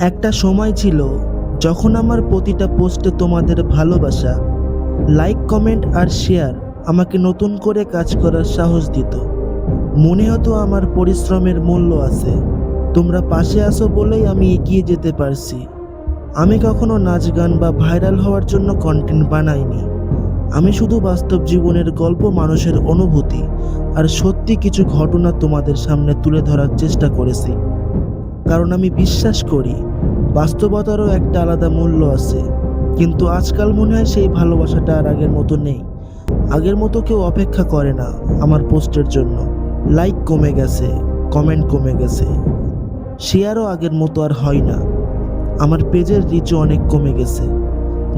একটা সময় ছিল যখন আমার প্রতিটা পোস্টে তোমাদের ভালোবাসা, লাইক, কমেন্ট আর শেয়ার আমাকে নতুন করে কাজ করার সাহস দিত। মনে হতো আমার পরিশ্রমের মূল্য আছে। তোমরা পাশে আছো বলেই আমি এগিয়ে যেতে পারছি। আমি কখনো নাচ গান বা ভাইরাল হওয়ার জন্য কন্টেন্ট বানাইনি। আমি শুধু বাস্তব জীবনের গল্প, মানুষের অনুভূতি আর সত্যি কিছু ঘটনা তোমাদের সামনে তুলে ধরার চেষ্টা করেছি। কারণ আমি বিশ্বাস করি বাস্তবতারও একটা আলাদা মূল্য আছে। কিন্তু আজকাল মনে হয় সেই ভালোবাসাটা আর আগের মতো নেই। আগের মতো কেউ অপেক্ষা করে না আমার পোস্টের জন্য। লাইক কমে গেছে, কমেন্ট কমে গেছে, শেয়ারও আগের মতো আর হয় না। আমার পেজের রিচও অনেক কমে গেছে।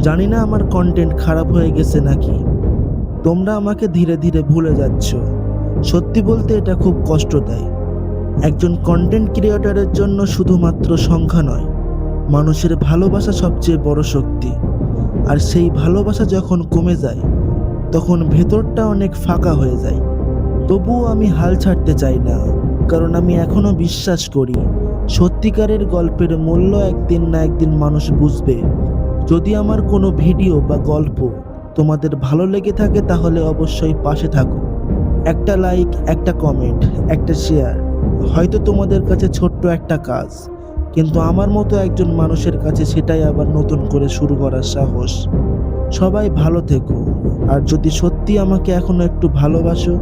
জানি না আমার কন্টেন্ট খারাপ হয়ে গেছে নাকি। তোমরা আমাকে ধীরে ধীরে ভুলে যাচ্ছ। সত্যি বলতে এটা খুব কষ্ট দেয়। একজন কন্টেন্ট ক্রিয়েটরের জন্য শুধুমাত্র সংখ্যা নয়, মানুষের ভালোবাসা সবচেয়ে বড় শক্তি। আর সেই ভালোবাসা যখন কমে যায়, তখন ভেতরটা অনেক ফাঁকা হয়ে যায়। তবুও আমি হাল ছাড়তে চাই না, কারণ আমি এখনো বিশ্বাস করি সত্যিকারের গল্পের মূল্য একদিন না একদিন মানুষ বুঝবে। যদি আমার কোনো ভিডিও বা গল্প তোমাদের ভালো লেগে থাকে, তাহলে অবশ্যই পাশে থাকো। একটা লাইক, একটা কমেন্ট, একটা শেয়ার হয়তো তোমাদের কাছে ছোট্ট একটা কাজ, কিন্তু আমার মতো একজন মানুষের কাছে সেটাই আবার নতুন করে শুরু করার সাহস। সবাই ভালো থেকো। আর যদি সত্যি আমাকে এখনো একটু ভালোবাসো,